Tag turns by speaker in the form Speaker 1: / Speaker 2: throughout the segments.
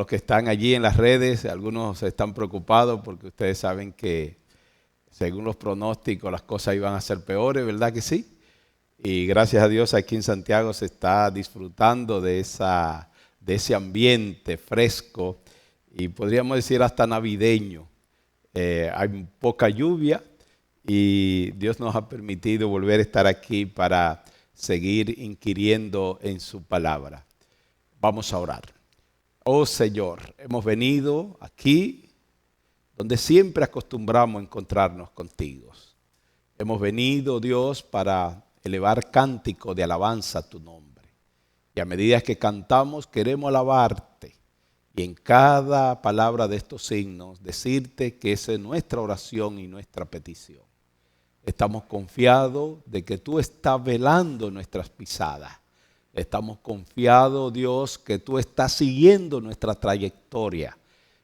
Speaker 1: Los que están allí en las redes, algunos están preocupados porque ustedes saben que según los pronósticos las cosas iban a ser peores, ¿verdad que sí? Y gracias a Dios aquí en Santiago se está disfrutando de ese ambiente fresco y podríamos decir hasta navideño. Hay poca lluvia y Dios nos ha permitido volver a estar aquí para seguir inquiriendo en su palabra. Vamos a orar. Oh Señor, hemos venido aquí donde siempre acostumbramos a encontrarnos contigo. Hemos venido, Dios, para elevar cántico de alabanza a tu nombre. Y a medida que cantamos, queremos alabarte. Y en cada palabra de estos signos, decirte que esa es nuestra oración y nuestra petición. Estamos confiados de que tú estás velando nuestras pisadas. Estamos confiados, Dios, que tú estás siguiendo nuestra trayectoria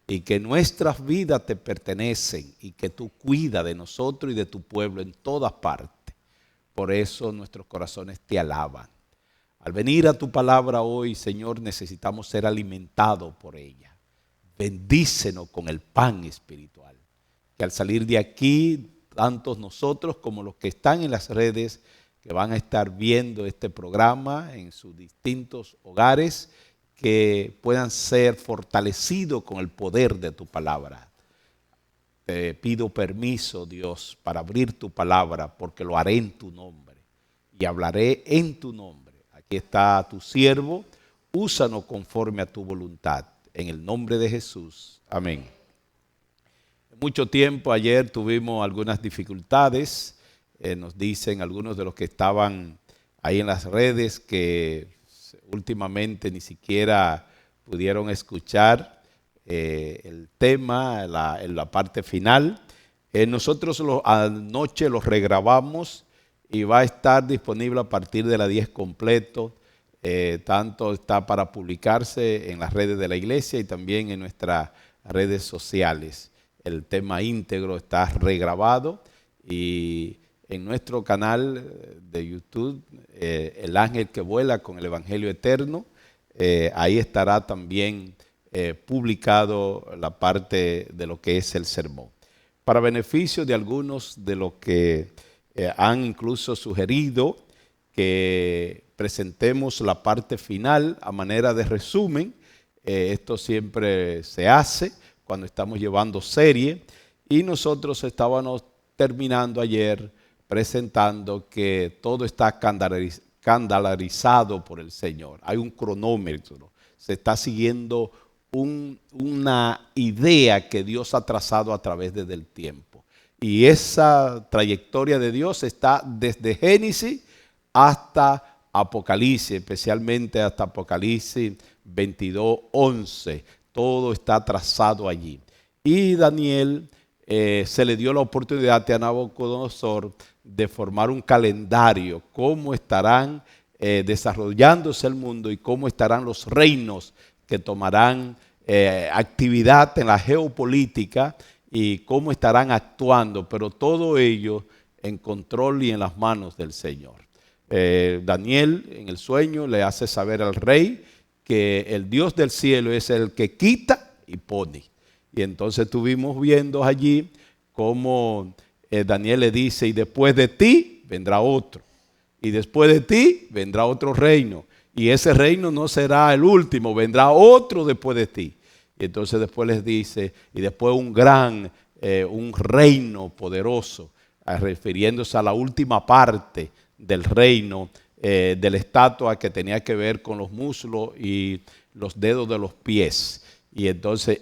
Speaker 1: y que nuestras vidas te pertenecen y que tú cuidas de nosotros y de tu pueblo en todas partes. Por eso nuestros corazones te alaban. Al venir a tu palabra hoy, Señor, necesitamos ser alimentados por ella. Bendícenos con el pan espiritual. Que al salir de aquí, tanto nosotros como los que están en las redes, que van a estar viendo este programa en sus distintos hogares, que puedan ser fortalecidos con el poder de tu palabra. Te pido permiso, Dios, para abrir tu palabra, porque lo haré en tu nombre y hablaré en tu nombre. Aquí está tu siervo, úsanos conforme a tu voluntad. En el nombre de Jesús. Amén. Mucho tiempo, ayer tuvimos algunas dificultades. Nos dicen algunos de los que estaban ahí en las redes que últimamente ni siquiera pudieron escuchar el tema en la parte final. Nosotros anoche lo regrabamos y va a estar disponible a partir de las 10 completo. Tanto está para publicarse en las redes de la iglesia y también en nuestras redes sociales. El tema íntegro está regrabado y en nuestro canal de YouTube, El Ángel que Vuela con el Evangelio Eterno, ahí estará también publicado la parte de lo que es el sermón. Para beneficio de algunos de los que han incluso sugerido que presentemos la parte final a manera de resumen, esto siempre se hace cuando estamos llevando serie y nosotros estábamos terminando ayer presentando que todo está escandalarizado por el Señor. Hay un cronómetro, se está siguiendo una idea que Dios ha trazado a través del tiempo. Y esa trayectoria de Dios está desde Génesis hasta Apocalipsis, especialmente hasta Apocalipsis 22:11. Todo está trazado allí. Y Daniel se le dio la oportunidad a Nabucodonosor de formar un calendario, cómo estarán desarrollándose el mundo y cómo estarán los reinos que tomarán actividad en la geopolítica y cómo estarán actuando, pero todo ello en control y en las manos del Señor. Daniel en el sueño le hace saber al rey que el Dios del cielo es el que quita y pone. Y entonces estuvimos viendo allí cómo Daniel le dice, y después de ti vendrá otro. Y después de ti vendrá otro reino. Y ese reino no será el último, vendrá otro después de ti. Y entonces después les dice, y después un reino poderoso, refiriéndose a la última parte del reino, de la estatua que tenía que ver con los muslos y los dedos de los pies. Y entonces,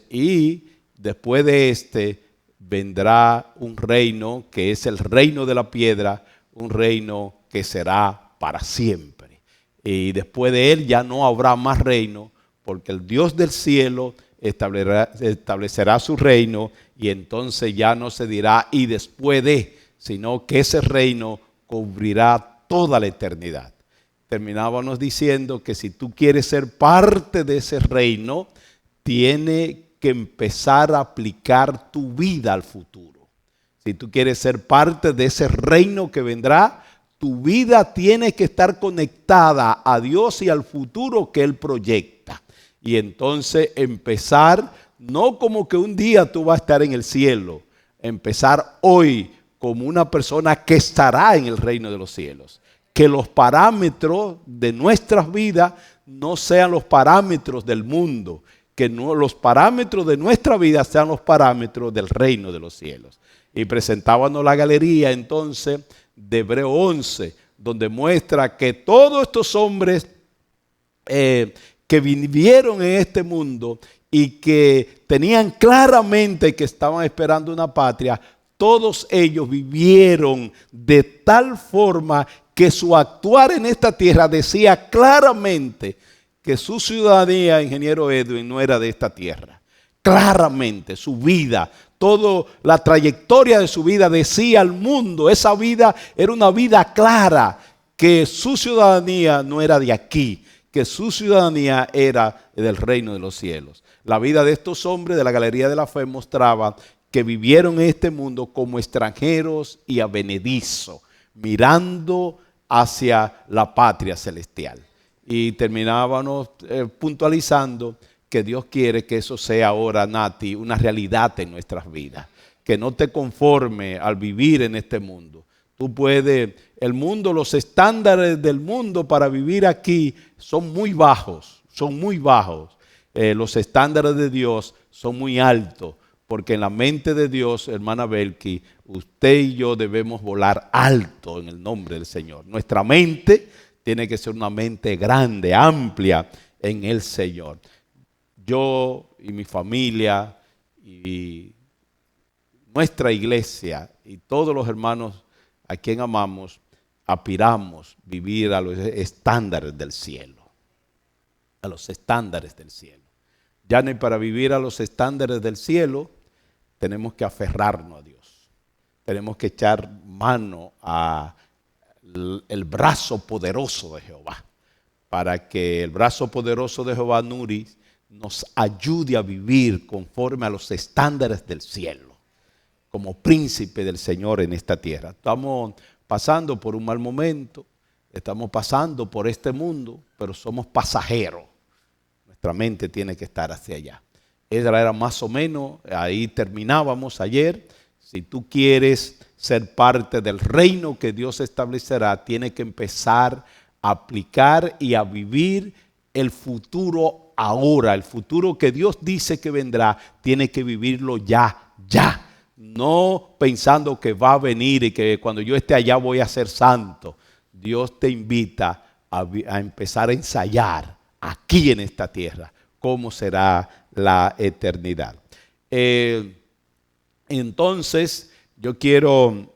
Speaker 1: después de este vendrá un reino que es el reino de la piedra, un reino que será para siempre. Y después de él ya no habrá más reino, porque el Dios del cielo establecerá su reino y entonces ya no se dirá y después de, sino que ese reino cubrirá toda la eternidad. Terminábamos diciendo que si tú quieres ser parte de ese reino, tiene que empezar a aplicar tu vida al futuro. Si tú quieres ser parte de ese reino que vendrá, tu vida tiene que estar conectada a Dios y al futuro que Él proyecta. y entonces empezar, no como que un día tú vas a estar en el cielo, empezar hoy como una persona que estará en el reino de los cielos. Que los parámetros de nuestras vidas no sean los parámetros del mundo, que no, los parámetros de nuestra vida sean los parámetros del reino de los cielos. Y presentábamos la galería entonces de Hebreo 11, donde muestra que todos estos hombres que vivieron en este mundo y que tenían claramente que estaban esperando una patria, todos ellos vivieron de tal forma que su actuar en esta tierra decía claramente que su ciudadanía, ingeniero Edwin, no era de esta tierra. Claramente, su vida, toda la trayectoria de su vida decía al mundo, esa vida era una vida clara, que su ciudadanía no era de aquí, que su ciudadanía era del reino de los cielos. La vida de estos hombres de la Galería de la Fe mostraba que vivieron en este mundo como extranjeros y advenedizos, mirando hacia la patria celestial. Y terminábamos puntualizando que Dios quiere que eso sea ahora, Nati, una realidad en nuestras vidas. Que no te conforme al vivir en este mundo. Tú puedes, el mundo, los estándares del mundo para vivir aquí son muy bajos, son muy bajos. Los estándares de Dios son muy altos, porque en la mente de Dios, hermana Belki, usted y yo debemos volar alto en el nombre del Señor. Nuestra mente tiene que ser una mente grande, amplia en el Señor. Yo y mi familia y nuestra iglesia y todos los hermanos a quien amamos, aspiramos vivir a los estándares del cielo. A los estándares del cielo. Ya ni para vivir a los estándares del cielo tenemos que aferrarnos a Dios. Tenemos que echar mano al brazo poderoso de Jehová. Para que el brazo poderoso de Jehová Nuri nos ayude a vivir conforme a los estándares del cielo. Como príncipe del Señor en esta tierra. Estamos pasando por un mal momento. Estamos pasando por este mundo, pero somos pasajeros. Nuestra mente tiene que estar hacia allá. Esa era más o menos, ahí terminábamos ayer. Si tú quieres ser parte del reino que Dios establecerá, tienes que empezar a aplicar y a vivir el futuro ahora. El futuro que Dios dice que vendrá, tiene que vivirlo ya. No pensando que va a venir y que cuando yo esté allá voy a ser santo. Dios te invita a empezar a ensayar aquí en esta tierra cómo será la eternidad. Entonces yo quiero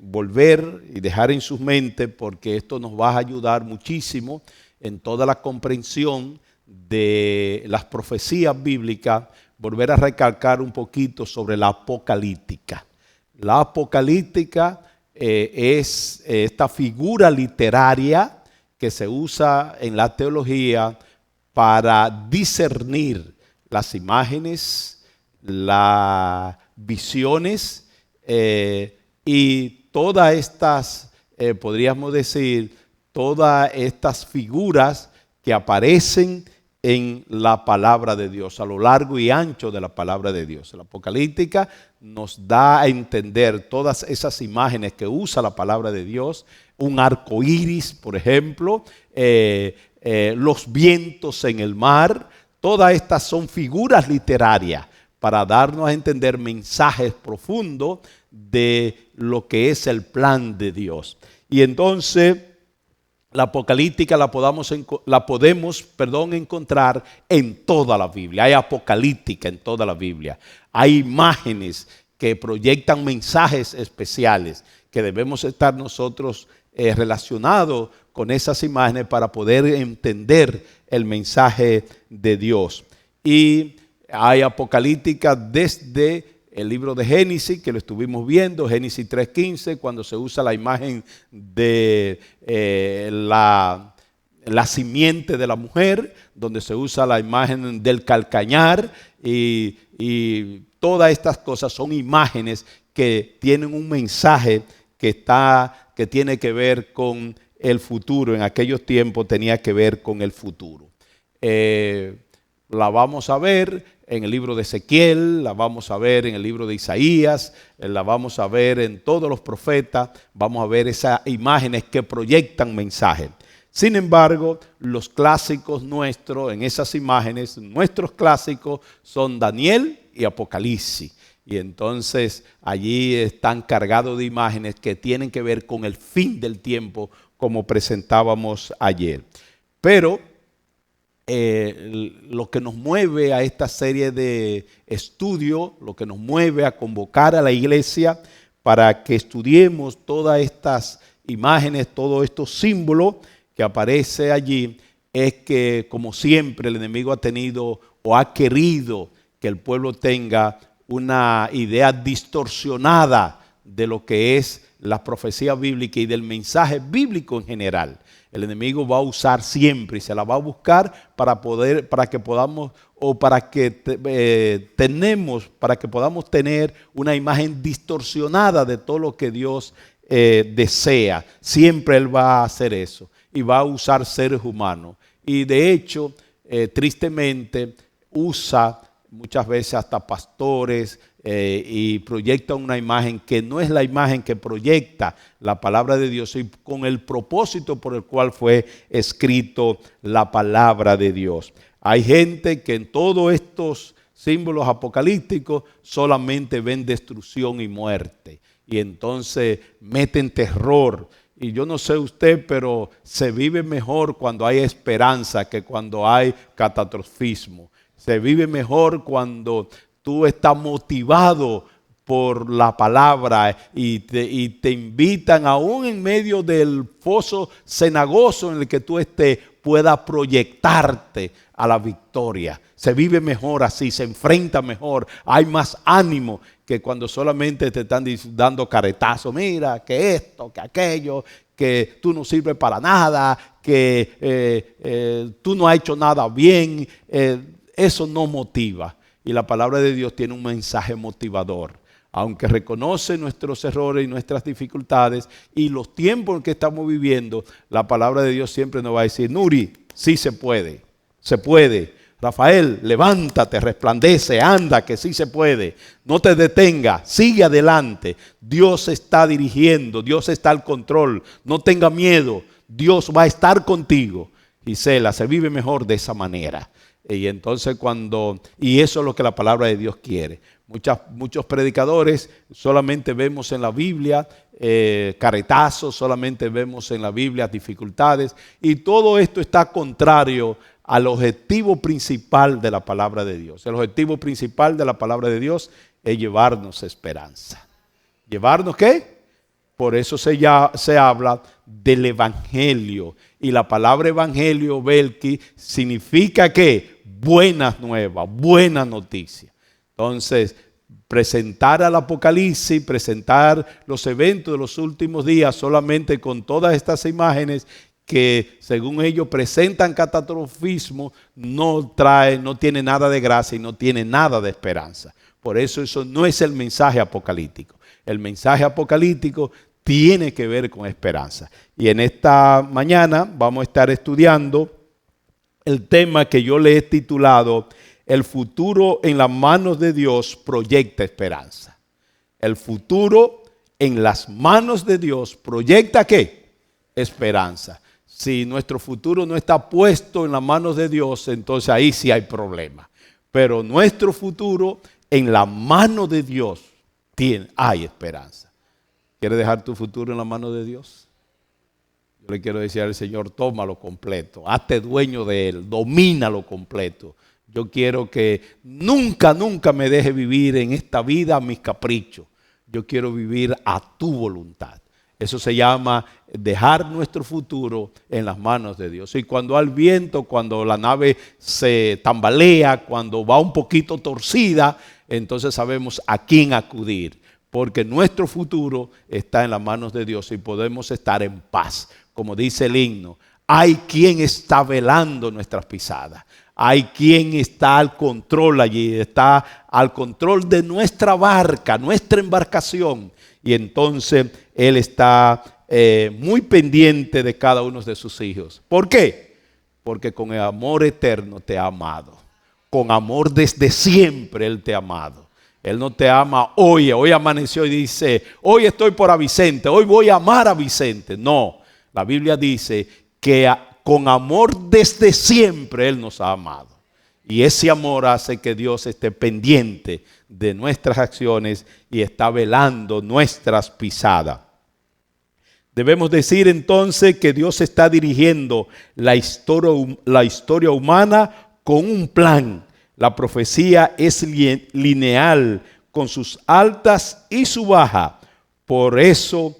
Speaker 1: volver y dejar en sus mentes, porque esto nos va a ayudar muchísimo en toda la comprensión de las profecías bíblicas, volver a recalcar un poquito sobre la apocalíptica. La apocalíptica es esta figura literaria que se usa en la teología para discernir las imágenes, las visiones y todas estas, podríamos decir, todas estas figuras que aparecen en la palabra de Dios, a lo largo y ancho de la palabra de Dios. La apocalíptica nos da a entender todas esas imágenes que usa la palabra de Dios, un arco iris, por ejemplo, los vientos en el mar. Todas estas son figuras literarias para darnos a entender mensajes profundos de lo que es el plan de Dios. Y entonces la apocalíptica la podemos encontrar en toda la Biblia. Hay apocalíptica en toda la Biblia. Hay imágenes que proyectan mensajes especiales que debemos estar nosotros relacionados con esas imágenes para poder entender el mensaje de Dios. Y hay apocalíptica desde el libro de Génesis, que lo estuvimos viendo, Génesis 3:15, cuando se usa la imagen de la simiente de la mujer, donde se usa la imagen del calcañar, y todas estas cosas son imágenes que tienen un mensaje que tiene que ver con el futuro. En aquellos tiempos tenía que ver con el futuro. La vamos a ver en el libro de Ezequiel, la vamos a ver en el libro de Isaías, la vamos a ver en todos los profetas, vamos a ver esas imágenes que proyectan mensajes. Sin embargo, los clásicos nuestros, en esas imágenes, nuestros clásicos son Daniel y Apocalipsis. Y entonces allí están cargados de imágenes que tienen que ver con el fin del tiempo, como presentábamos ayer. Pero lo que nos mueve a esta serie de estudios, lo que nos mueve a convocar a la iglesia para que estudiemos todas estas imágenes, todos estos símbolos que aparece allí, es que, como siempre, el enemigo ha tenido o ha querido que el pueblo tenga una idea distorsionada de lo que es la profecía bíblica y del mensaje bíblico en general. El enemigo va a usar siempre y se la va a buscar para que podamos tener una imagen distorsionada de todo lo que Dios desea. Siempre él va a hacer eso y va a usar seres humanos. Y de hecho, tristemente, usa muchas veces hasta pastores y proyecta una imagen que no es la imagen que proyecta la palabra de Dios y con el propósito por el cual fue escrito la palabra de Dios. Hay gente que en todos estos símbolos apocalípticos solamente ven destrucción y muerte y entonces meten terror. Y yo no sé usted, pero se vive mejor cuando hay esperanza que cuando hay catastrofismo. Se vive mejor cuando tú estás motivado por la palabra y te invitan aún en medio del foso cenagoso en el que tú estés, puedas proyectarte a la victoria. Se vive mejor así, se enfrenta mejor, hay más ánimo que cuando solamente te están dando caretazos. Mira, que esto, que aquello, que tú no sirves para nada, que tú no has hecho nada bien. Eso no motiva. Y la palabra de Dios tiene un mensaje motivador. Aunque reconoce nuestros errores y nuestras dificultades y los tiempos en que estamos viviendo, la palabra de Dios siempre nos va a decir: Nuri, sí se puede, se puede. Rafael, levántate, resplandece, anda, que sí se puede. No te detengas, sigue adelante. Dios está dirigiendo, Dios está al control. No tenga miedo, Dios va a estar contigo. Gisela, se vive mejor de esa manera. Y entonces y eso es lo que la palabra de Dios quiere. Muchos predicadores solamente vemos en la Biblia caretazos, solamente vemos en la Biblia dificultades, y todo esto está contrario al objetivo principal de la palabra de Dios. El objetivo principal de la palabra de Dios es llevarnos esperanza. ¿Llevarnos qué? Por eso se habla del evangelio. Y la palabra evangelio, Belki, significa ¿qué? Buenas nuevas, buenas noticias. Entonces, presentar al Apocalipsis, presentar los eventos de los últimos días solamente con todas estas imágenes que según ellos presentan catastrofismo, no tiene nada de gracia y no tiene nada de esperanza. Por eso no es el mensaje apocalíptico. El mensaje apocalíptico tiene que ver con esperanza. Y en esta mañana vamos a estar estudiando el tema que yo le he titulado: el futuro en las manos de Dios proyecta esperanza. El futuro en las manos de Dios proyecta ¿qué? Esperanza. Si nuestro futuro no está puesto en las manos de Dios, entonces ahí sí hay problema. Pero nuestro futuro en la mano de Dios hay esperanza. ¿Quieres dejar tu futuro en la mano de Dios? Yo le quiero decir al Señor: tómalo completo, hazte dueño de Él, domínalo completo. Yo quiero que nunca me deje vivir en esta vida a mis caprichos. Yo quiero vivir a tu voluntad. Eso se llama dejar nuestro futuro en las manos de Dios. Y cuando hay viento, cuando la nave se tambalea, cuando va un poquito torcida, entonces sabemos a quién acudir. Porque nuestro futuro está en las manos de Dios y podemos estar en paz. Como dice el himno, hay quien está velando nuestras pisadas. Hay quien está al control allí, está al control de nuestra barca, nuestra embarcación. Y entonces Él está muy pendiente de cada uno de sus hijos. ¿Por qué? porque con el amor eterno te ha amado. Con amor desde siempre Él te ha amado. Él no te ama hoy amaneció y dice, hoy estoy por Vicente, hoy voy a amar a Vicente. No, la Biblia dice que con amor desde siempre Él nos ha amado. Y ese amor hace que Dios esté pendiente de nuestras acciones y está velando nuestras pisadas. Debemos decir entonces que Dios está dirigiendo la historia humana con un plan. La profecía es lineal con sus altas y su baja. Por eso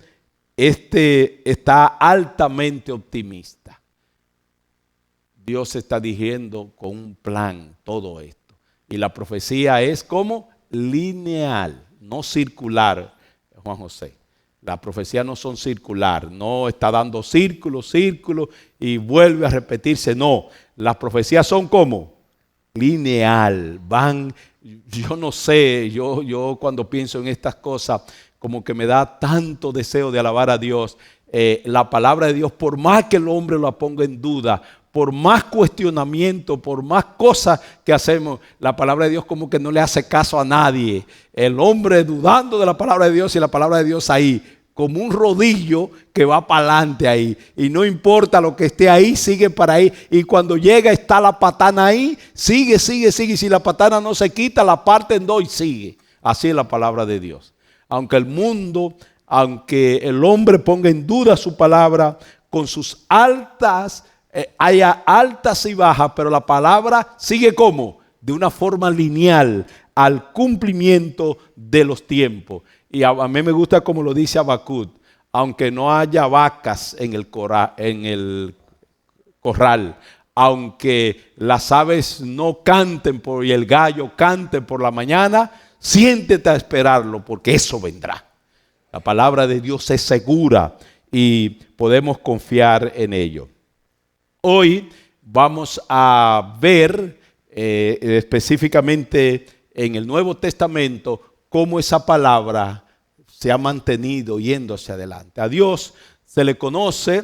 Speaker 1: está altamente optimista. Dios está dirigiendo con un plan todo esto. Y la profecía es como lineal, no circular, Juan José. Las profecías no son circular, no está dando círculos y vuelve a repetirse. No, las profecías son como lineal, van, yo no sé, yo cuando pienso en estas cosas, como que me da tanto deseo de alabar a Dios. La palabra de Dios, por más que el hombre la ponga en duda, por más cuestionamiento, por más cosas que hacemos, la palabra de Dios como que no le hace caso a nadie. El hombre dudando de la palabra de Dios y la palabra de Dios ahí, como un rodillo que va para adelante ahí. Y no importa lo que esté ahí, sigue para ahí. Y cuando llega está la patana ahí, sigue. Y si la patana no se quita, la parte en dos y sigue. Así es la palabra de Dios. Aunque el mundo, aunque el hombre ponga en duda su palabra, con sus altas, haya altas y bajas, pero la palabra sigue como de una forma lineal al cumplimiento de los tiempos. Y a mí me gusta como lo dice Habacuc, aunque no haya vacas en el corral, aunque las aves no canten y el gallo cante por la mañana, siéntete a esperarlo porque eso vendrá. La palabra de Dios es segura y podemos confiar en ello. Hoy vamos a ver específicamente en el Nuevo Testamento cómo esa palabra se ha mantenido yendo hacia adelante. A Dios se le conoce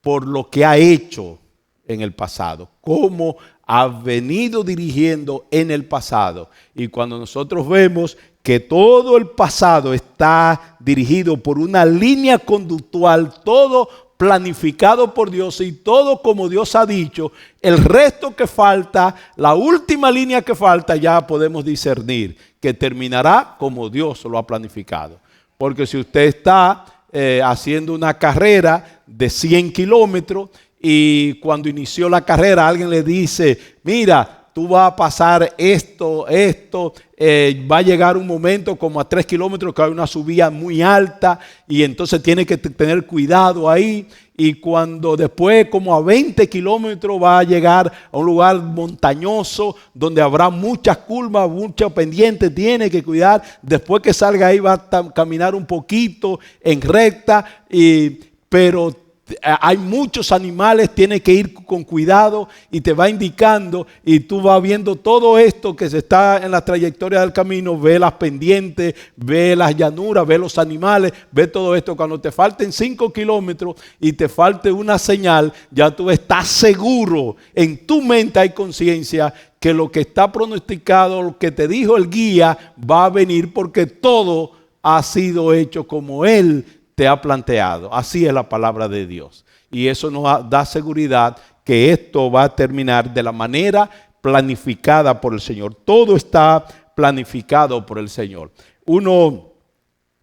Speaker 1: por lo que ha hecho en el pasado, cómo ha venido dirigiendo en el pasado. Y cuando nosotros vemos que todo el pasado está dirigido por una línea conductual, todo planificado por Dios y todo como Dios ha dicho, el resto que falta, la última línea que falta, ya podemos discernir que terminará como Dios lo ha planificado. Porque si usted está haciendo una carrera de 100 kilómetros y cuando inició la carrera alguien le dice, mira, tú vas a pasar esto, va a llegar un momento como a 3 kilómetros que hay una subida muy alta y entonces tiene que tener cuidado ahí. Y cuando después como a 20 kilómetros va a llegar a un lugar montañoso donde habrá muchas curvas, muchos pendientes, tiene que cuidar. Después que salga ahí va a caminar un poquito en recta, pero hay muchos animales, tienes que ir con cuidado y te va indicando y tú vas viendo todo esto que se está en la trayectoria del camino, ve las pendientes, ve las llanuras, ve los animales, ve todo esto. Cuando te falten 5 kilómetros y te falte una señal, ya tú estás seguro, en tu mente hay conciencia que lo que está pronosticado, lo que te dijo el guía va a venir porque todo ha sido hecho como Él te ha planteado. Así es la palabra de Dios. Y eso nos da seguridad que esto va a terminar de la manera planificada por el Señor. Todo está planificado por el Señor.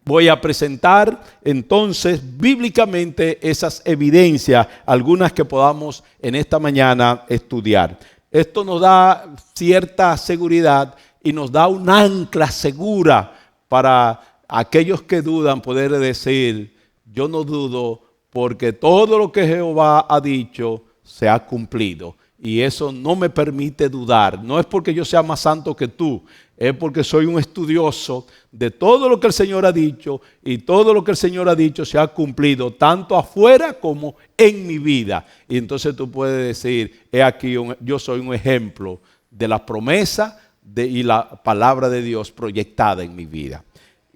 Speaker 1: Voy a presentar entonces bíblicamente esas evidencias, algunas que podamos en esta mañana estudiar. Esto nos da cierta seguridad y nos da un ancla segura para aquellos que dudan poder decir, yo no dudo porque todo lo que Jehová ha dicho se ha cumplido. Y eso no me permite dudar. No es porque yo sea más santo que tú, es porque soy un estudioso de todo lo que el Señor ha dicho y todo lo que el Señor ha dicho se ha cumplido, tanto afuera como en mi vida. Y entonces tú puedes decir, he aquí, yo soy un ejemplo de la promesa y la palabra de Dios proyectada en mi vida.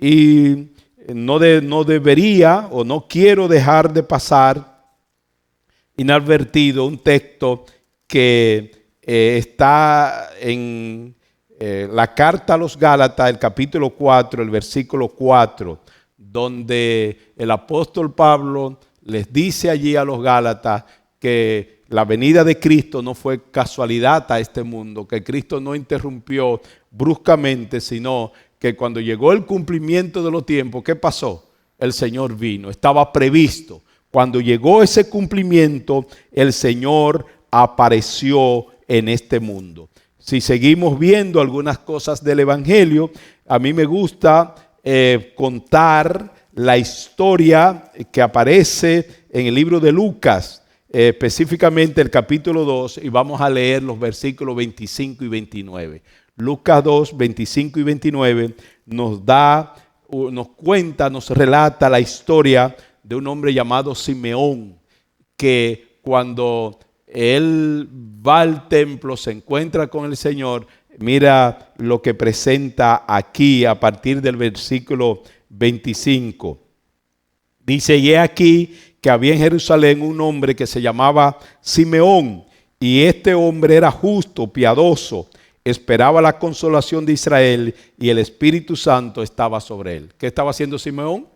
Speaker 1: Y no debería o no quiero dejar de pasar inadvertido un texto que está en la carta a los Gálatas, el capítulo 4, el versículo 4, donde el apóstol Pablo les dice allí a los Gálatas que la venida de Cristo no fue casualidad a este mundo, que Cristo no interrumpió bruscamente, sino que cuando llegó el cumplimiento de los tiempos, ¿qué pasó? El Señor vino, estaba previsto. Cuando llegó ese cumplimiento, el Señor apareció en este mundo. Si seguimos viendo algunas cosas del Evangelio, a mí me gusta contar la historia que aparece en el libro de Lucas, específicamente el capítulo 2, y vamos a leer los versículos 25 y 29. Lucas 2, 25 y 29 nos cuenta, nos relata la historia de un hombre llamado Simeón, que cuando él va al templo, se encuentra con el Señor. Mira lo que presenta aquí a partir del versículo 25. Dice: y he aquí que había en Jerusalén un hombre que se llamaba Simeón, y este hombre era justo, piadoso, esperaba la consolación de Israel, y el Espíritu Santo estaba sobre él. ¿Qué estaba haciendo Simeón?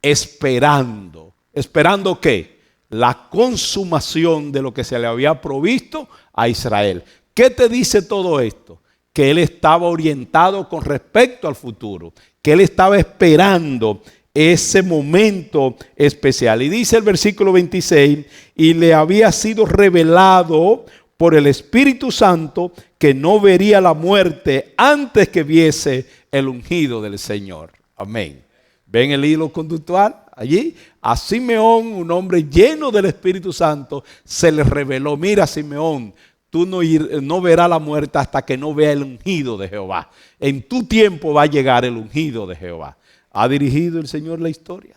Speaker 1: Esperando. ¿Esperando qué? La consumación de lo que se le había provisto a Israel. ¿Qué te dice todo esto? Que él estaba orientado con respecto al futuro, que él estaba esperando ese momento especial. Y dice el versículo 26, y le había sido revelado por el Espíritu Santo que no vería la muerte antes que viese el ungido del Señor. Amén. ¿Ven el hilo conductual allí? A Simeón, un hombre lleno del Espíritu Santo, se le reveló: mira, Simeón, tú no verás la muerte hasta que no vea el ungido de Jehová. En tu tiempo va a llegar el ungido de Jehová. ¿Ha dirigido el Señor la historia?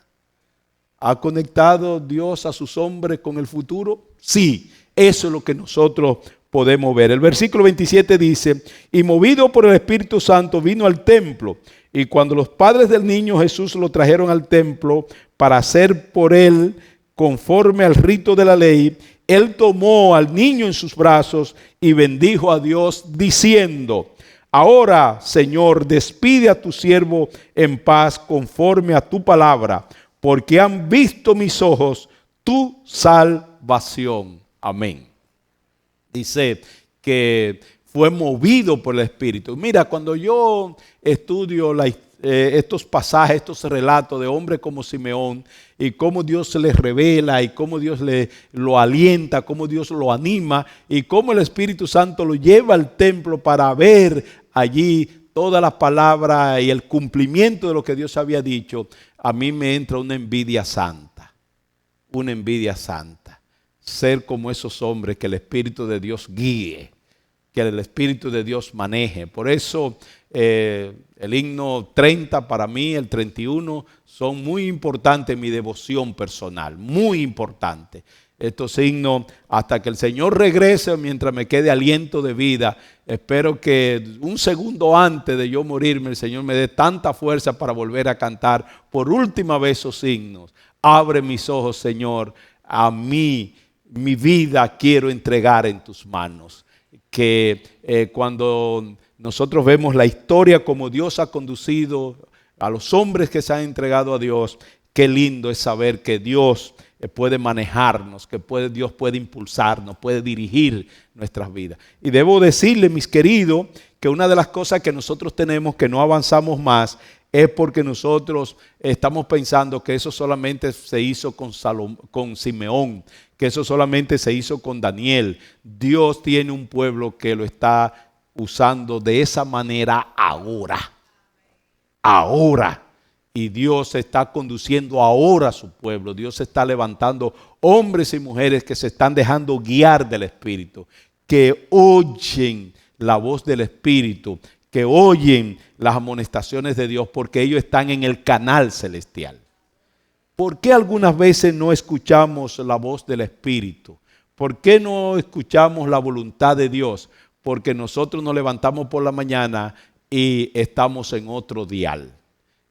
Speaker 1: ¿Ha conectado Dios a sus hombres con el futuro? Sí, eso es lo que nosotros podemos ver. El versículo 27 dice: y movido por el Espíritu Santo vino al templo, y cuando los padres del niño Jesús lo trajeron al templo para hacer por él conforme al rito de la ley, él tomó al niño en sus brazos y bendijo a Dios diciendo: ahora, Señor, despide a tu siervo en paz conforme a tu palabra, porque han visto mis ojos tu salvación. Amén. Dice que fue movido por el Espíritu. Mira, cuando yo estudio estos pasajes, estos relatos de hombres como Simeón, y cómo Dios se les revela, y cómo Dios lo alienta, cómo Dios lo anima, y cómo el Espíritu Santo lo lleva al templo para ver allí todas las palabras y el cumplimiento de lo que Dios había dicho, a mí me entra una envidia santa. Una envidia santa. Ser como esos hombres que el Espíritu de Dios guíe, que el Espíritu de Dios maneje. Por eso el himno 30 para mí, el 31, son muy importantes en mi devoción personal, muy importantes. Estos himnos, hasta que el Señor regrese, mientras me quede aliento de vida, espero que un segundo antes de yo morirme, el Señor me dé tanta fuerza para volver a cantar por última vez esos himnos. Abre mis ojos, Señor, a mí, mi vida quiero entregar en tus manos. Que cuando nosotros vemos la historia como Dios ha conducido a los hombres que se han entregado a Dios, qué lindo es saber que Dios puede manejarnos, que Dios puede impulsarnos, puede dirigir nuestras vidas. Y debo decirle, mis queridos, que una de las cosas que nosotros tenemos que no avanzamos más es porque nosotros estamos pensando que eso solamente se hizo con Simeón, que eso solamente se hizo con Daniel. Dios tiene un pueblo que lo está usando de esa manera ahora. Ahora. Y Dios está conduciendo ahora a su pueblo. Dios está levantando hombres y mujeres que se están dejando guiar del Espíritu, que oyen la voz del Espíritu, que oyen las amonestaciones de Dios, porque ellos están en el canal celestial. ¿Por qué algunas veces no escuchamos la voz del Espíritu? ¿Por qué no escuchamos la voluntad de Dios? Porque nosotros nos levantamos por la mañana y estamos en otro dial.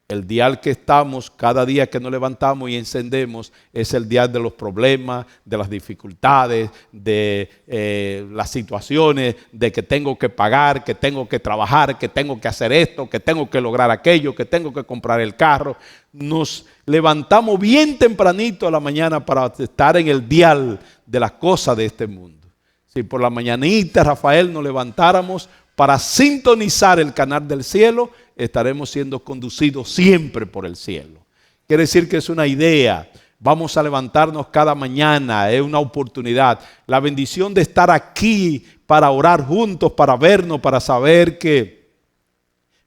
Speaker 1: El dial que estamos, cada día que nos levantamos y encendemos, es el dial de los problemas, de las dificultades, de las situaciones, de que tengo que pagar, que tengo que trabajar, que tengo que hacer esto, que tengo que lograr aquello, que tengo que comprar el carro. Nos levantamos bien tempranito a la mañana para estar en el dial de las cosas de este mundo. Si por la mañanita, Rafael, nos levantáramos para sintonizar el canal del cielo, estaremos siendo conducidos siempre por el cielo. Quiere decir que es una idea. Vamos a levantarnos cada mañana, es una oportunidad. La bendición de estar aquí para orar juntos, para vernos, para saber que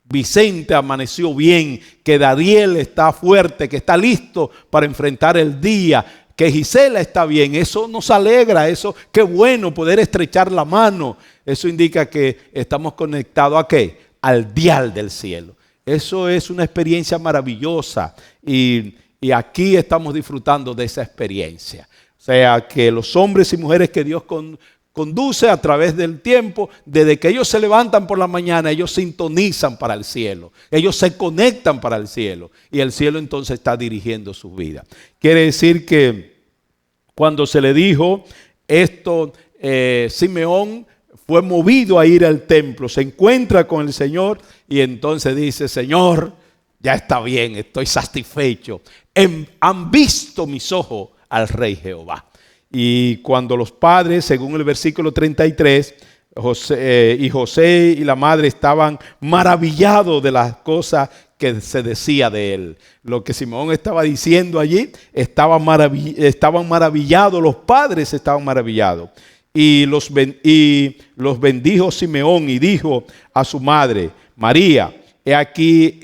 Speaker 1: Vicente amaneció bien, que Dariel está fuerte, que está listo para enfrentar el día, que Gisela está bien. Eso nos alegra, eso, qué bueno poder estrechar la mano. Eso indica que estamos conectados ¿a qué? Al dial del cielo. Eso es una experiencia maravillosa y aquí estamos disfrutando de esa experiencia. O sea, que los hombres y mujeres que Dios conduce a través del tiempo, desde que ellos se levantan por la mañana, ellos sintonizan para el cielo. Ellos se conectan para el cielo y el cielo entonces está dirigiendo su vida. Quiere decir que cuando se le dijo esto, Simeón fue movido a ir al templo, se encuentra con el Señor y entonces dice: Señor, ya está bien, estoy satisfecho. Han visto mis ojos al Rey Jehová. Y cuando los padres, según el versículo 33, José y la madre estaban maravillados de las cosas que se decía de él. Lo que Simeón estaba diciendo allí, estaban maravillados, los padres estaban maravillados. Y los bendijo Simeón y dijo a su madre: María, he aquí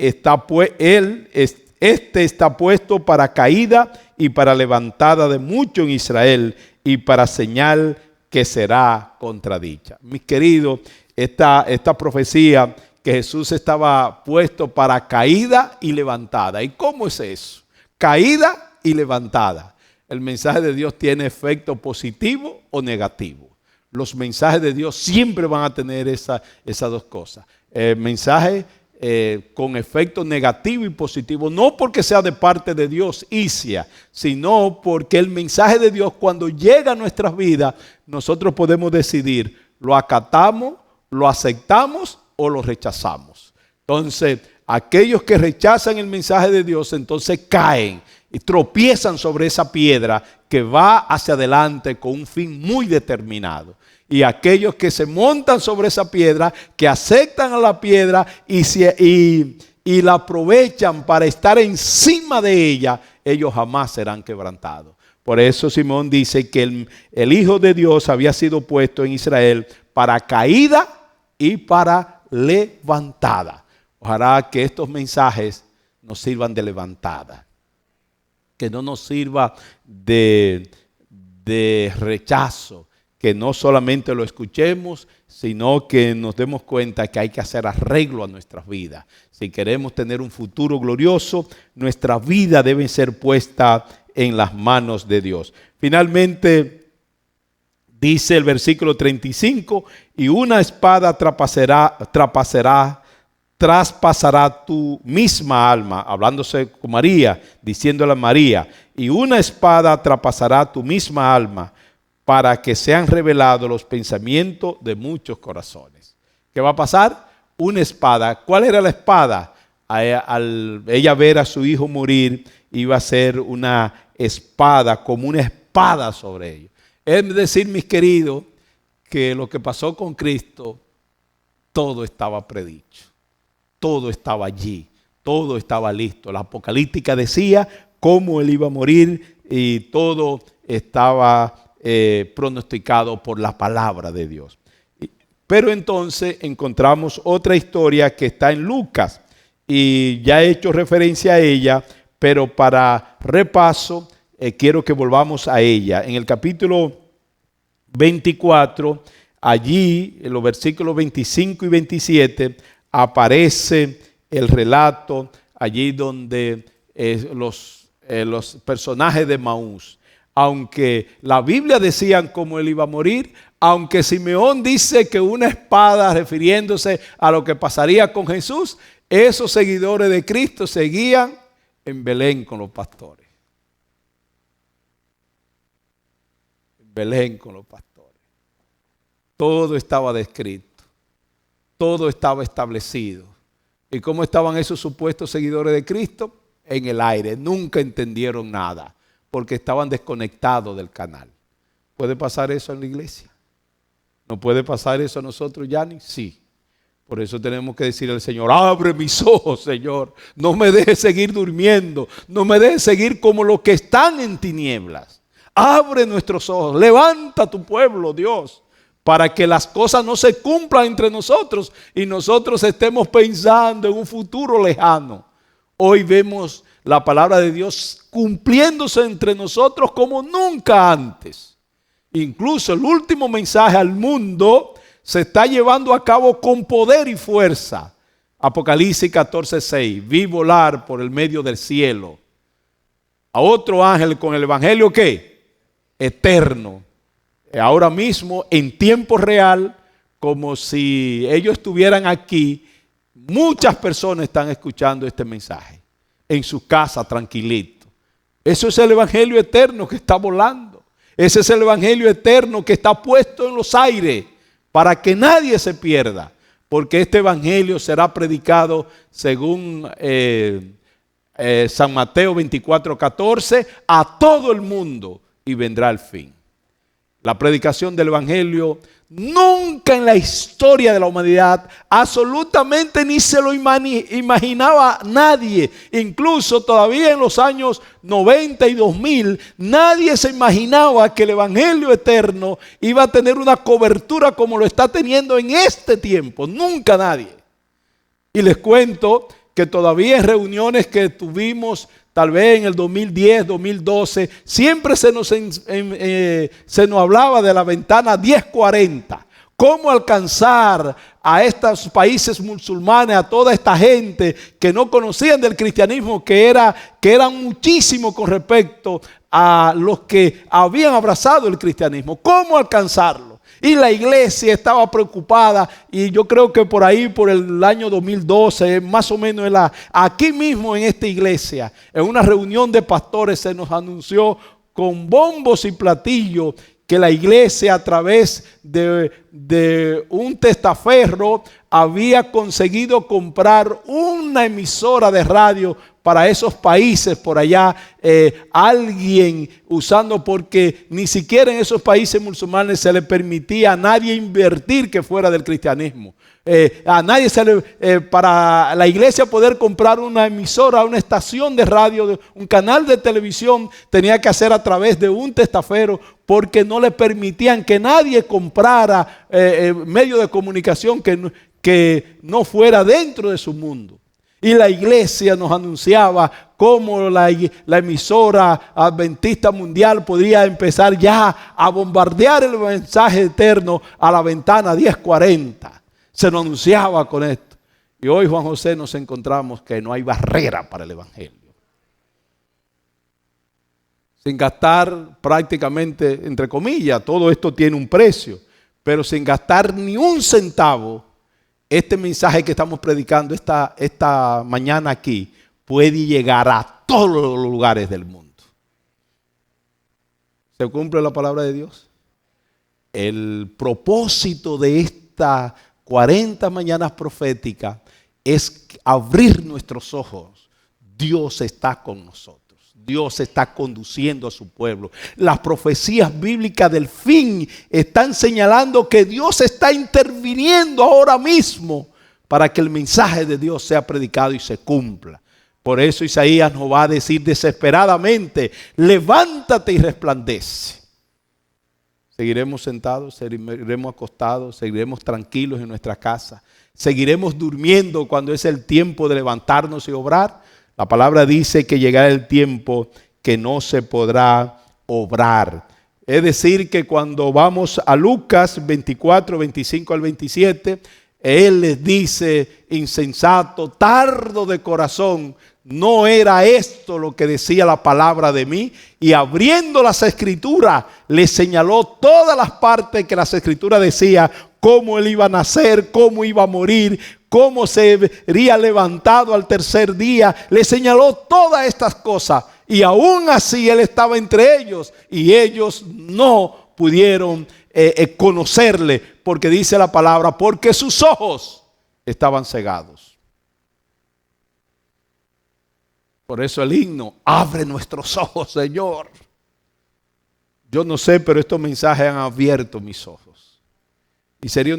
Speaker 1: este está puesto para caída y para levantada de mucho en Israel y para señal que será contradicha. Mis queridos, esta profecía que Jesús estaba puesto para caída y levantada. ¿Y cómo es eso? Caída y levantada. El mensaje de Dios tiene efecto positivo o negativo. Los mensajes de Dios siempre van a tener esas dos cosas. El mensaje con efecto negativo y positivo, no porque sea de parte de Dios, sino porque el mensaje de Dios, cuando llega a nuestras vidas, nosotros podemos decidir: lo acatamos, lo aceptamos o lo rechazamos. Entonces, aquellos que rechazan el mensaje de Dios, entonces caen y tropiezan sobre esa piedra que va hacia adelante con un fin muy determinado. Y aquellos que se montan sobre esa piedra, que aceptan a la piedra y la aprovechan para estar encima de ella, ellos jamás serán quebrantados. Por eso Simón dice que el Hijo de Dios había sido puesto en Israel para caída y para levantada. Ojalá que estos mensajes nos sirvan de levantada, que no nos sirva de rechazo, que no solamente lo escuchemos, sino que nos demos cuenta que hay que hacer arreglo a nuestras vidas. Si queremos tener un futuro glorioso, nuestra vida debe ser puesta en las manos de Dios. Finalmente, dice el versículo 35, y una espada traspasará tu misma alma, hablándose con María, diciéndole a María, y una espada traspasará tu misma alma, para que sean revelados los pensamientos de muchos corazones. ¿Qué va a pasar? Una espada. ¿Cuál era la espada? Al ella ver a su hijo morir, iba a ser una espada, como una espada sobre ellos. Es decir, mis queridos, que lo que pasó con Cristo, todo estaba predicho. Todo estaba allí. Todo estaba listo. La Apocalíptica decía cómo él iba a morir y todo estaba pronosticado por la palabra de Dios. Pero entonces encontramos otra historia que está en Lucas y ya he hecho referencia a ella, pero para repaso quiero que volvamos a ella. En el capítulo 24, allí en los versículos 25 y 27 aparece el relato allí donde los personajes de Maús. aunque la Biblia decía cómo él iba a morir, aunque Simeón dice que una espada, refiriéndose a lo que pasaría con Jesús, esos seguidores de Cristo seguían en Belén con los pastores. En Belén con los pastores. Todo estaba descrito, todo estaba establecido. ¿Y cómo estaban esos supuestos seguidores de Cristo? En el aire, nunca entendieron nada, porque estaban desconectados del canal. ¿Puede pasar eso en la iglesia? ¿No puede pasar eso a nosotros, Yanni? Sí. Por eso tenemos que decirle al Señor, abre mis ojos, Señor. No me dejes seguir durmiendo. No me dejes seguir como los que están en tinieblas. Abre nuestros ojos. Levanta tu pueblo, Dios, para que las cosas no se cumplan entre nosotros y nosotros estemos pensando en un futuro lejano. Hoy vemos la palabra de Dios cumpliéndose entre nosotros como nunca antes. Incluso el último mensaje al mundo se está llevando a cabo con poder y fuerza. Apocalipsis 14:6. Vi volar por el medio del cielo a otro ángel con el evangelio ¿qué? Eterno. Ahora mismo en tiempo real, como si ellos estuvieran aquí, muchas personas están escuchando este mensaje en su casa tranquilito. Eso es el evangelio eterno que está volando. Ese es el evangelio eterno que está puesto en los aires para que nadie se pierda, porque este evangelio será predicado según San Mateo 24:14 a todo el mundo y vendrá el fin. La predicación del evangelio nunca en la historia de la humanidad absolutamente ni se lo imaginaba nadie. Incluso todavía en los años 90 y 2000 nadie se imaginaba que el evangelio eterno iba a tener una cobertura como lo está teniendo en este tiempo. Nunca nadie. Y les cuento que todavía en reuniones que tuvimos tal vez en el 2010, 2012, siempre se nos hablaba de la ventana 1040. Cómo alcanzar a estos países musulmanes, a toda esta gente que no conocían del cristianismo, que eran muchísimos con respecto a los que habían abrazado el cristianismo. ¿Cómo alcanzarlo? Y la iglesia estaba preocupada, y yo creo que por ahí, por el año 2012, más o menos aquí mismo en esta iglesia, en una reunión de pastores, se nos anunció con bombos y platillos que la iglesia, a través de un testaferro, había conseguido comprar una emisora de radio para esos países por allá, alguien usando, porque ni siquiera en esos países musulmanes se le permitía a nadie invertir que fuera del cristianismo. A nadie para la iglesia poder comprar una emisora, una estación de radio, un canal de televisión, tenía que hacer a través de un testaferro, porque no le permitían que nadie comprara medio de comunicación que no fuera dentro de su mundo. Y la iglesia nos anunciaba cómo la emisora adventista mundial podría empezar ya a bombardear el mensaje eterno a la ventana 1040. Se nos anunciaba con esto. Y hoy, Juan José, nos encontramos que no hay barrera para el evangelio. Sin gastar prácticamente, entre comillas, todo esto tiene un precio, pero sin gastar ni un centavo, este mensaje que estamos predicando esta mañana aquí puede llegar a todos los lugares del mundo. ¿Se cumple la palabra de Dios? El propósito de estas 40 mañanas proféticas es abrir nuestros ojos. Dios está con nosotros. Dios está conduciendo a su pueblo. Las profecías bíblicas del fin están señalando que Dios está interviniendo ahora mismo para que el mensaje de Dios sea predicado y se cumpla. Por eso Isaías nos va a decir desesperadamente: levántate y resplandece. Seguiremos sentados, seguiremos acostados, seguiremos tranquilos en nuestra casa, seguiremos durmiendo cuando es el tiempo de levantarnos y obrar. La palabra dice que llegará el tiempo que no se podrá obrar. Es decir, que cuando vamos a Lucas 24, 25 al 27, Él les dice, insensato, tardo de corazón, ¿no era esto lo que decía la palabra de mí? Y abriendo las escrituras, le señaló todas las partes que las escrituras decía, cómo él iba a nacer, cómo iba a morir, cómo se vería levantado al tercer día. Le señaló todas estas cosas y aún así él estaba entre ellos y ellos no pudieron conocerle, porque dice la palabra, porque sus ojos estaban cegados. Por eso el himno, abre nuestros ojos, Señor. Yo no sé, pero estos mensajes han abierto mis ojos. Y sería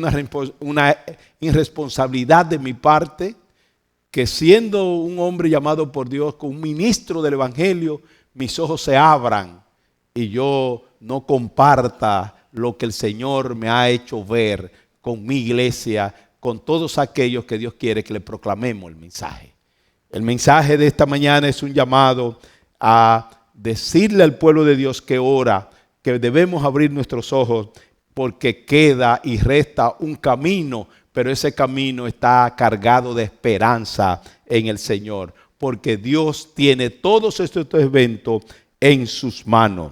Speaker 1: una irresponsabilidad de mi parte que, siendo un hombre llamado por Dios, como un ministro del Evangelio, mis ojos se abran y yo no comparta lo que el Señor me ha hecho ver con mi iglesia, con todos aquellos que Dios quiere que le proclamemos el mensaje. El mensaje de esta mañana es un llamado a decirle al pueblo de Dios que ora, que debemos abrir nuestros ojos porque queda y resta un camino, pero ese camino está cargado de esperanza en el Señor, porque Dios tiene todos estos eventos en sus manos.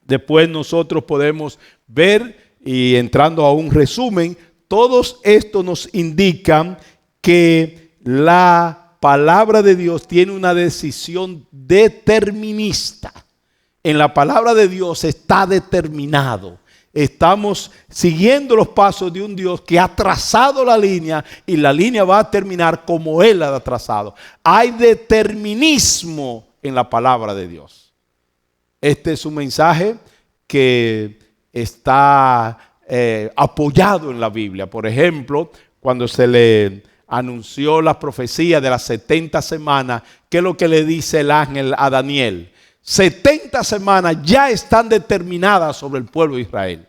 Speaker 1: Después nosotros podemos ver, y entrando a un resumen, todos estos nos indican que la palabra de Dios tiene una decisión determinista. En la palabra de Dios está determinado. Estamos siguiendo los pasos de un Dios que ha trazado la línea y la línea va a terminar como Él la ha trazado. Hay determinismo en la palabra de Dios. Este es un mensaje que está apoyado en la Biblia. Por ejemplo, cuando se le anunció la profecía de las 70 semanas, ¿qué es lo que le dice el ángel a Daniel? 70 semanas ya están determinadas sobre el pueblo de Israel.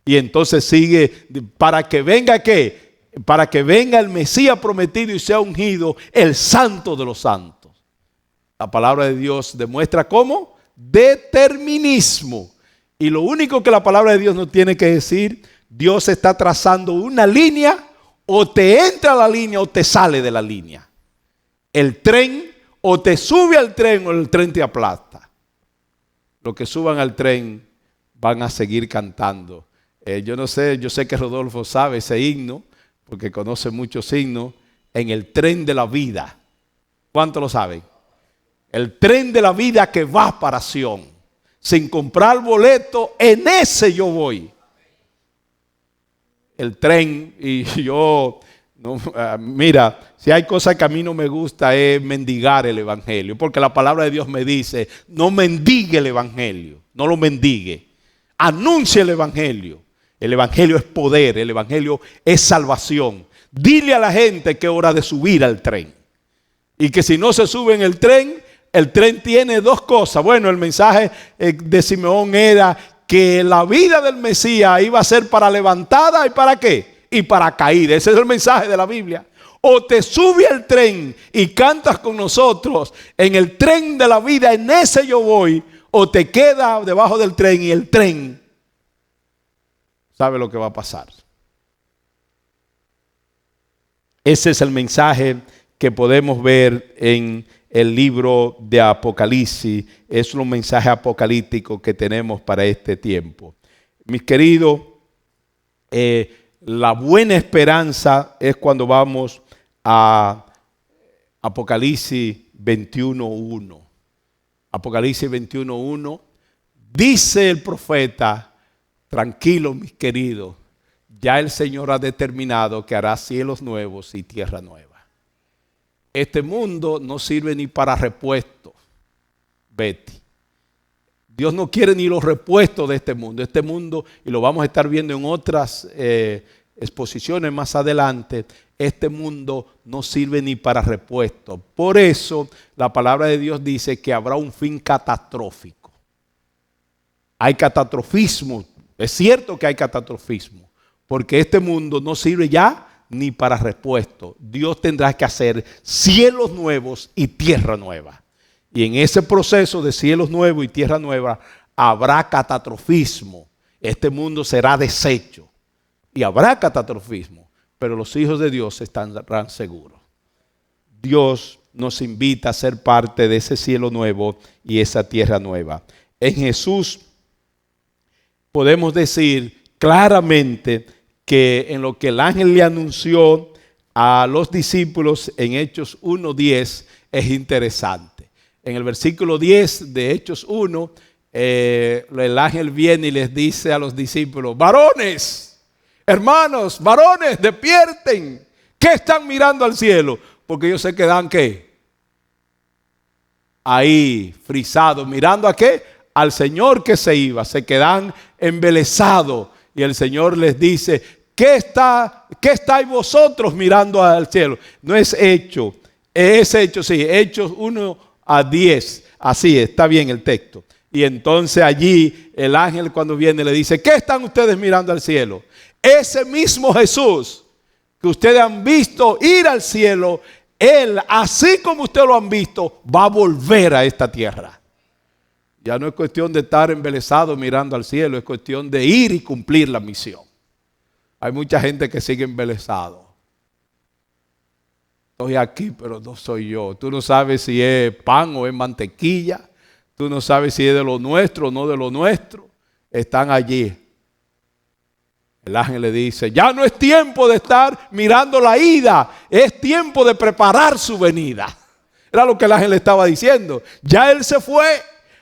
Speaker 1: Y entonces sigue, para que venga ¿qué? Para que venga el Mesías prometido y sea ungido el Santo de los Santos. La palabra de Dios demuestra ¿cómo? Determinismo. Y lo único que la palabra de Dios nos tiene que decir, Dios está trazando una línea. O te entra a la línea o te sale de la línea. El tren o te sube al tren o el tren te aplasta. Los que suban al tren van a seguir cantando. Yo no sé, yo sé que Rodolfo sabe ese himno, porque conoce muchos himnos. En el tren de la vida. ¿Cuántos lo saben? El tren de la vida que va para Sión. Sin comprar boleto, en ese yo voy. El tren, y yo, no, mira, si hay cosas que a mí no me gusta es mendigar el evangelio, porque la palabra de Dios me dice, no mendigue el evangelio, no lo mendigue, anuncie el evangelio es poder, el evangelio es salvación. Dile a la gente que es hora de subir al tren, y que si no se sube en el tren tiene dos cosas. Bueno, el mensaje de Simeón era que la vida del Mesías iba a ser para levantada y para qué, y para caída. Ese es el mensaje de la Biblia. O te sube al tren y cantas con nosotros en el tren de la vida, en ese yo voy, o te quedas debajo del tren y el tren sabe lo que va a pasar. Ese es el mensaje que podemos ver en el libro de Apocalipsis. Es un mensaje apocalíptico que tenemos para este tiempo. Mis queridos, la buena esperanza es cuando vamos a Apocalipsis 21:1. Apocalipsis 21:1 dice el profeta, tranquilo mis queridos, ya el Señor ha determinado que hará cielos nuevos y tierra nueva. Este mundo no sirve ni para repuestos, Betty. Dios no quiere ni los repuestos de este mundo. Este mundo, y lo vamos a estar viendo en otras exposiciones más adelante, este mundo no sirve ni para repuestos. Por eso la palabra de Dios dice que habrá un fin catastrófico. Hay catastrofismo. Es cierto que hay catastrofismo, porque este mundo no sirve ya ni para repuesto. Dios tendrá que hacer cielos nuevos y tierra nueva. Y en ese proceso de cielos nuevos y tierra nueva habrá catastrofismo. Este mundo será deshecho y habrá catastrofismo. pero los hijos de Dios estarán seguros. Dios nos invita a ser parte de ese cielo nuevo y esa tierra nueva. En Jesús podemos decir claramente que en lo que el ángel le anunció a los discípulos en Hechos 1:10 es interesante. En el versículo 10 de Hechos 1, el ángel viene y les dice a los discípulos: varones, hermanos, varones, despierten. ¿Qué están mirando al cielo? Porque ellos se quedan, ¿qué? Ahí, frisados, mirando ¿a qué? Al Señor que se iba. Se quedan embelesados. Y el Señor les dice: ¿qué estáis vosotros mirando al cielo? No es Hecho, es Hecho, sí, Hechos 1:10. Así está bien el texto. Y entonces allí el ángel cuando viene le dice: ¿qué están ustedes mirando al cielo? Ese mismo Jesús que ustedes han visto ir al cielo, Él, así como ustedes lo han visto, va a volver a esta tierra. Ya no es cuestión de estar embelesado mirando al cielo, es cuestión de ir y cumplir la misión. Hay mucha gente que sigue embelesado. Estoy aquí, pero no soy yo. Tú no sabes si es pan o es mantequilla. Tú no sabes si es de lo nuestro o no de lo nuestro. Están allí. El ángel le dice: ya no es tiempo de estar mirando la ida, es tiempo de preparar su venida. Era lo que el ángel le estaba diciendo. Ya él se fue,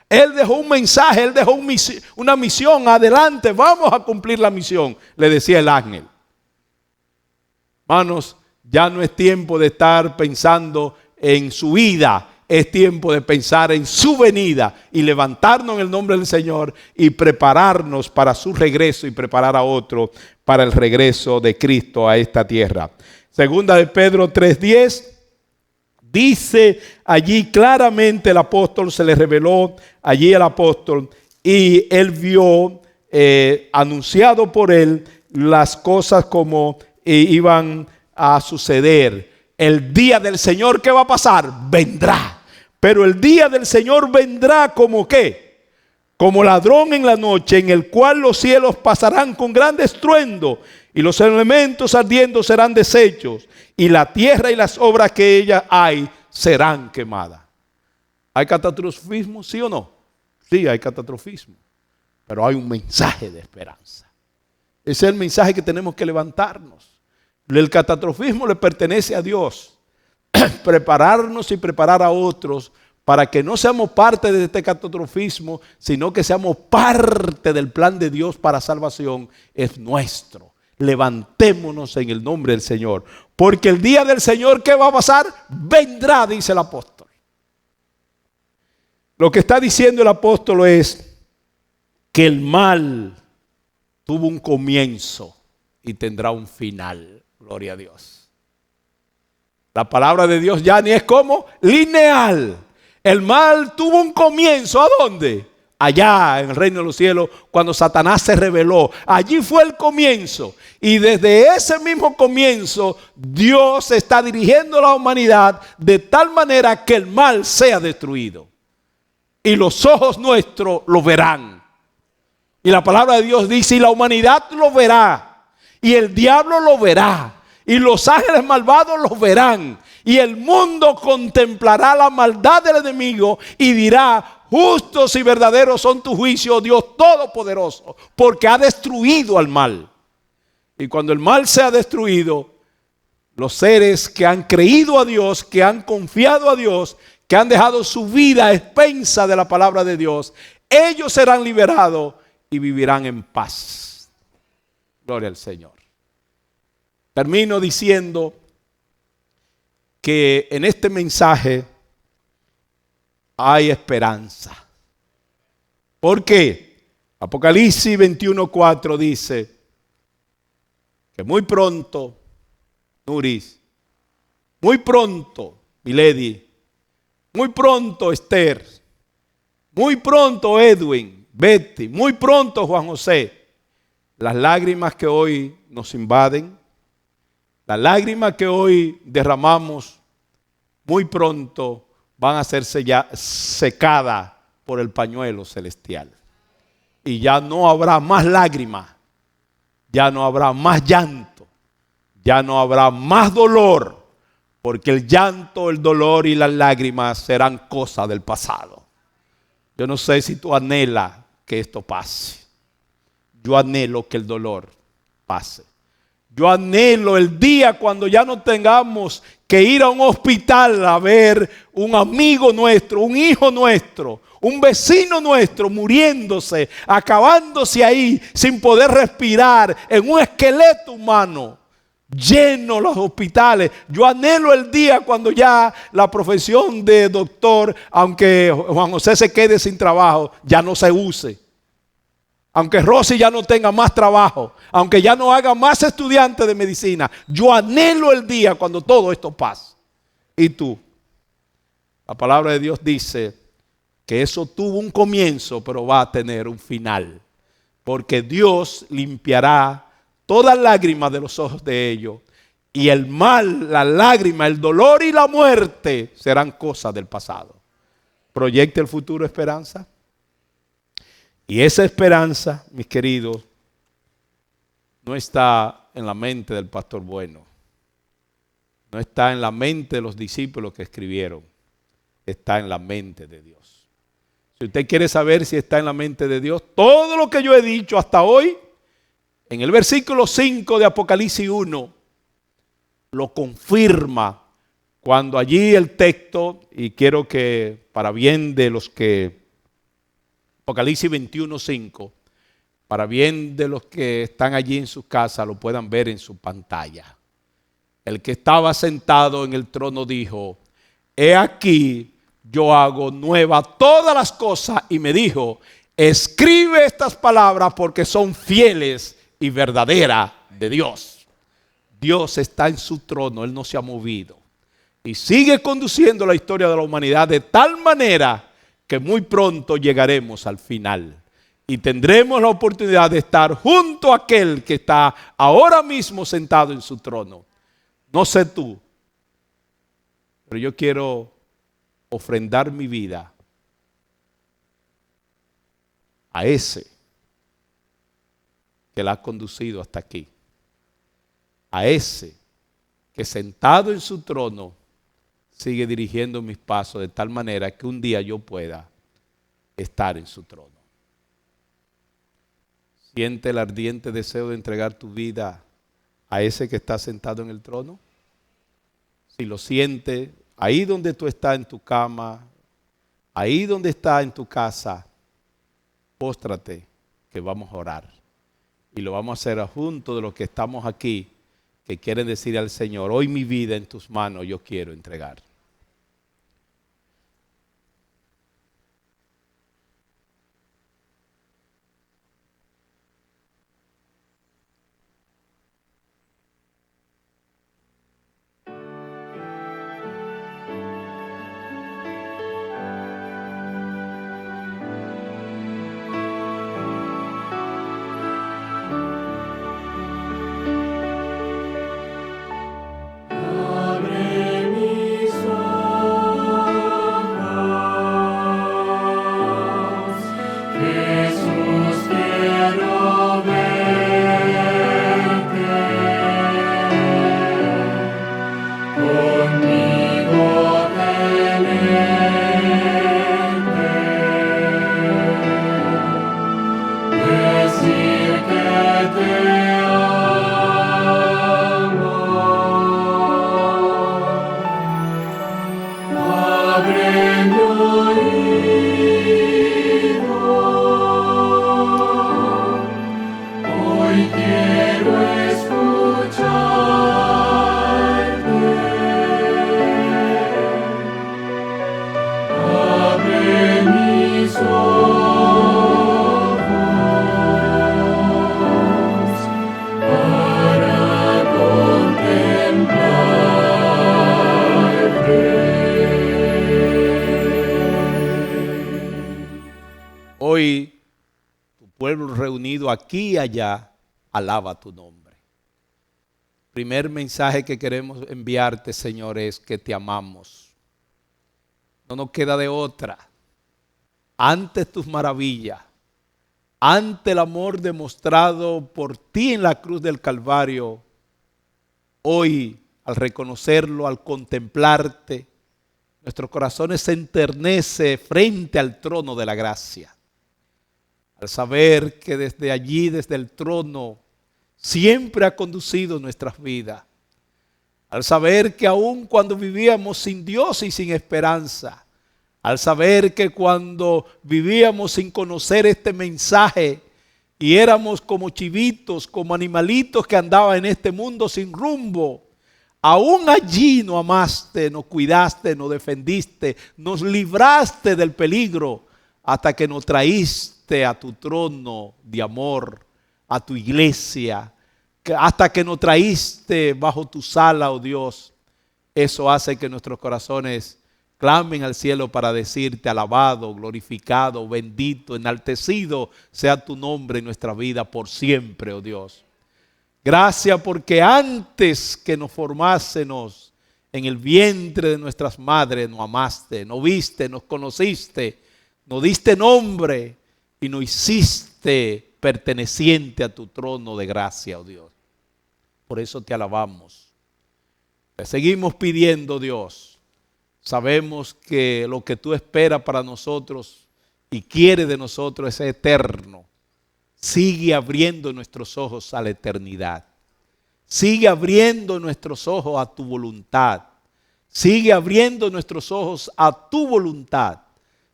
Speaker 1: él dejó un mensaje, él dejó una misión. Adelante, vamos a cumplir la misión, le decía el ángel. Hermanos, ya no es tiempo de estar pensando en su ida. Es tiempo de pensar en su venida y levantarnos en el nombre del Señor y prepararnos para su regreso y preparar a otro para el regreso de Cristo a esta tierra. Segunda de Pedro 3:10 dice allí claramente, el apóstol se le reveló allí al apóstol y él vio anunciado por él las cosas como iban a suceder. El día del Señor, ¿qué va a pasar? Vendrá. Pero el día del Señor vendrá como ¿qué? Como ladrón en la noche, en el cual los cielos pasarán con gran estruendo y los elementos ardiendo serán deshechos y la tierra y las obras que ella hay serán quemadas. ¿Hay catastrofismo, sí o no? Sí, hay catastrofismo, pero hay un mensaje de esperanza. Ese es el mensaje que tenemos que levantarnos. El catastrofismo le pertenece a Dios. Prepararnos y preparar a otros para que no seamos parte de este catastrofismo, sino que seamos parte del plan de Dios para salvación, es nuestro. Levantémonos en el nombre del Señor, porque el día del Señor, ¿qué va a pasar? Vendrá, dice el apóstol. Lo que está diciendo el apóstol es que el mal tuvo un comienzo y tendrá un final. Gloria a Dios. La palabra de Dios ya ni es como lineal. El mal tuvo un comienzo. ¿A dónde? Allá en el reino de los cielos, cuando Satanás se rebeló. Allí fue el comienzo. Y desde ese mismo comienzo, Dios está dirigiendo a la humanidad de tal manera que el mal sea destruido. Y los ojos nuestros lo verán. Y la palabra de Dios dice: y la humanidad lo verá. Y el diablo lo verá. Y los ángeles malvados los verán. Y el mundo contemplará la maldad del enemigo y dirá: justos y verdaderos son tus juicios, Dios Todopoderoso, porque ha destruido al mal. Y cuando el mal sea destruido, los seres que han creído a Dios, que han confiado a Dios, que han dejado su vida a expensa de la palabra de Dios, ellos serán liberados y vivirán en paz. Gloria al Señor. Termino diciendo que en este mensaje hay esperanza. ¿Por qué? Apocalipsis 21:4 dice que muy pronto, Nuris, muy pronto, Milady, muy pronto, Esther, muy pronto, Edwin, Betty, muy pronto, Juan José, las lágrimas que hoy nos invaden, las lágrimas que hoy derramamos, muy pronto van a ser secadas por el pañuelo celestial. Y ya no habrá más lágrimas, ya no habrá más llanto, ya no habrá más dolor, porque el llanto, el dolor y las lágrimas serán cosas del pasado. Yo no sé si tú anhelas que esto pase. Yo anhelo que el dolor pase. Yo anhelo el día cuando ya no tengamos que ir a un hospital a ver un amigo nuestro, un hijo nuestro, un vecino nuestro muriéndose, acabándose ahí sin poder respirar en un esqueleto humano. Lleno los hospitales. Yo anhelo el día cuando ya la profesión de doctor, aunque Juan José se quede sin trabajo, ya no se use. Aunque Rosy ya no tenga más trabajo, aunque ya no haga más estudiantes de medicina, yo anhelo el día cuando todo esto pase. ¿Y tú? La palabra de Dios dice que eso tuvo un comienzo, pero va a tener un final. Porque Dios limpiará todas lágrimas de los ojos de ellos. Y el mal, la lágrima, el dolor y la muerte serán cosas del pasado. ¿Proyecta el futuro esperanza? Y esa esperanza, mis queridos, no está en la mente del pastor Bueno. No está en la mente de los discípulos que escribieron. Está en la mente de Dios. Si usted quiere saber si está en la mente de Dios, todo lo que yo he dicho hasta hoy, en el versículo 5 de Apocalipsis 1, lo confirma cuando allí el texto, y quiero que para bien de los que, Apocalipsis 21:5, para bien de los que están allí en sus casas, lo puedan ver en su pantalla. El que estaba sentado en el trono dijo: he aquí, yo hago nueva todas las cosas. Y me dijo: escribe estas palabras porque son fieles y verdaderas de Dios. Dios está en su trono, Él no se ha movido. Y sigue conduciendo la historia de la humanidad de tal manera que muy pronto llegaremos al final. Y tendremos la oportunidad de estar junto a aquel que está ahora mismo sentado en su trono. No sé tú, pero yo quiero ofrendar mi vida a ese que la ha conducido hasta aquí. A ese que sentado en su trono sigue dirigiendo mis pasos de tal manera que un día yo pueda estar en su trono. ¿Siente el ardiente deseo de entregar tu vida a ese que está sentado en el trono? Si lo siente, ahí donde tú estás en tu cama, ahí donde estás en tu casa, póstrate que vamos a orar. Y lo vamos a hacer junto de los que estamos aquí, que quieren decir al Señor: hoy mi vida en tus manos yo quiero entregar. Hoy tu pueblo reunido aquí y allá alaba tu nombre. Primer mensaje que queremos enviarte, Señor, es que te amamos. No nos queda de otra. Ante tus maravillas, ante el amor demostrado por ti en la cruz del Calvario, Hoy, al reconocerlo, al contemplarte, nuestros corazones se enternece frente al trono de la gracia. Al saber que desde allí, desde el trono, siempre ha conducido nuestras vidas. Al saber que aun cuando vivíamos sin Dios y sin esperanza, al saber que cuando vivíamos sin conocer este mensaje y éramos como chivitos, como animalitos que andaban en este mundo sin rumbo, aún allí nos amaste, nos cuidaste, nos defendiste, nos libraste del peligro hasta que nos traíste a tu trono de amor, a tu iglesia, hasta que nos traíste bajo tu sala, oh Dios. Eso hace que nuestros corazones clamen al cielo para decirte: alabado, glorificado, bendito, enaltecido sea tu nombre en nuestra vida por siempre, oh Dios. Gracias porque antes que nos formásemos en el vientre de nuestras madres, nos amaste, nos viste, nos conociste, nos diste nombre y nos hiciste perteneciente a tu trono de gracia, oh Dios. Por eso te alabamos. Te seguimos pidiendo, Dios. Sabemos que lo que tú esperas para nosotros y quieres de nosotros es eterno. Sigue abriendo nuestros ojos a la eternidad. Sigue abriendo nuestros ojos a tu voluntad. Sigue abriendo nuestros ojos a tu voluntad.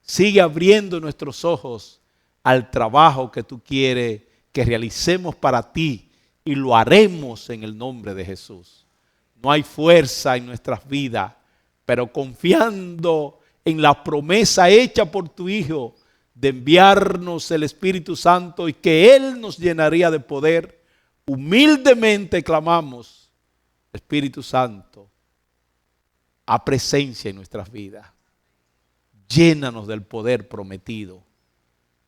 Speaker 1: Sigue abriendo nuestros ojos al trabajo que tú quieres que realicemos para ti, y lo haremos en el nombre de Jesús. No hay fuerza en nuestras vidas, pero confiando en la promesa hecha por tu Hijo de enviarnos el Espíritu Santo y que Él nos llenaría de poder, humildemente clamamos: Espíritu Santo, a presencia en nuestras vidas. Llénanos del poder prometido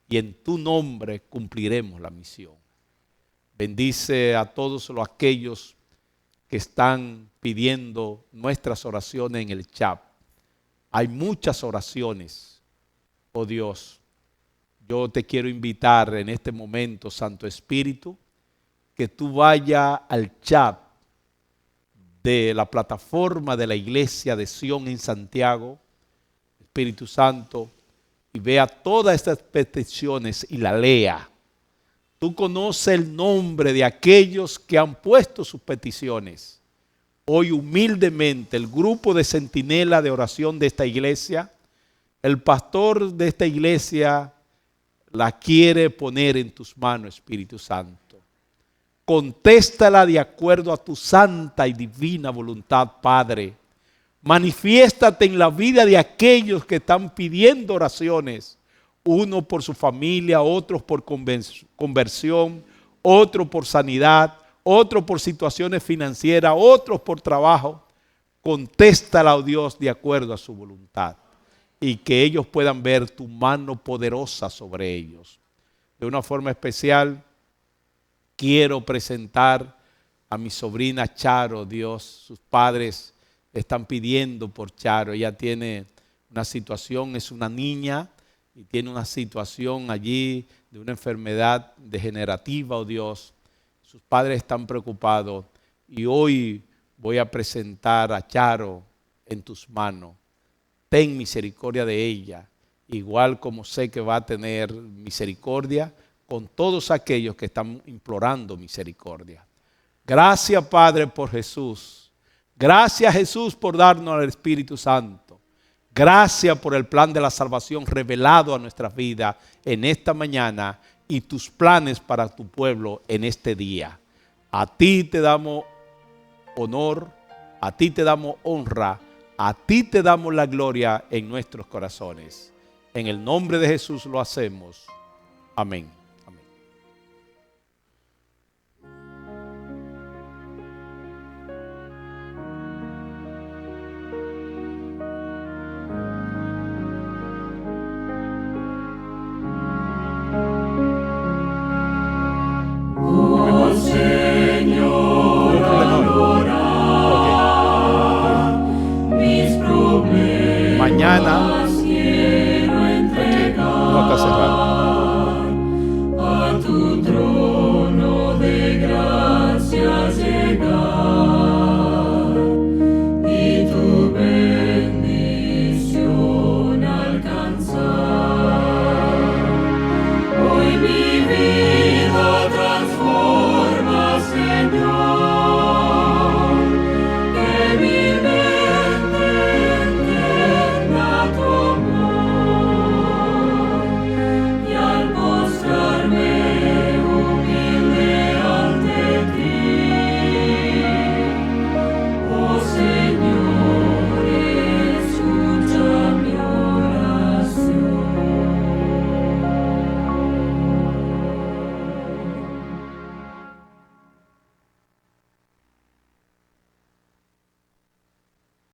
Speaker 1: y en tu nombre cumpliremos la misión. Bendice a todos aquellos que están pidiendo nuestras oraciones en el chat. Hay muchas oraciones, oh Dios. Yo te quiero invitar en este momento, Santo Espíritu, que tú vayas al chat de la plataforma de la Iglesia de Sion en Santiago, Espíritu Santo, y vea todas estas peticiones y la lea. Tú conoces el nombre de aquellos que han puesto sus peticiones. Hoy humildemente el grupo de centinela de oración de esta iglesia, el pastor de esta iglesia la quiere poner en tus manos, Espíritu Santo. Contéstala de acuerdo a tu santa y divina voluntad, Padre. Manifiéstate en la vida de aquellos que están pidiendo oraciones. Uno por su familia, otros por conversión, otro por sanidad, otro por situaciones financieras, otros por trabajo. Contéstala, oh Dios, de acuerdo a su voluntad, y que ellos puedan ver tu mano poderosa sobre ellos. De una forma especial, quiero presentar a mi sobrina Charo, Dios. Sus padres están pidiendo por Charo. Ella tiene una situación, es una niña, y tiene una situación allí de una enfermedad degenerativa, oh Dios. Sus padres están preocupados y hoy voy a presentar a Charo en tus manos. Ten misericordia de ella, igual como sé que va a tener misericordia con todos aquellos que están implorando misericordia. Gracias, Padre, por Jesús. Gracias, Jesús, por darnos al Espíritu Santo. Gracias por el plan de la salvación revelado a nuestras vidas en esta mañana y tus planes para tu pueblo en este día. A ti te damos honor, a ti te damos honra, a ti te damos la gloria en nuestros corazones. En el nombre de Jesús lo hacemos. Amén. Mañana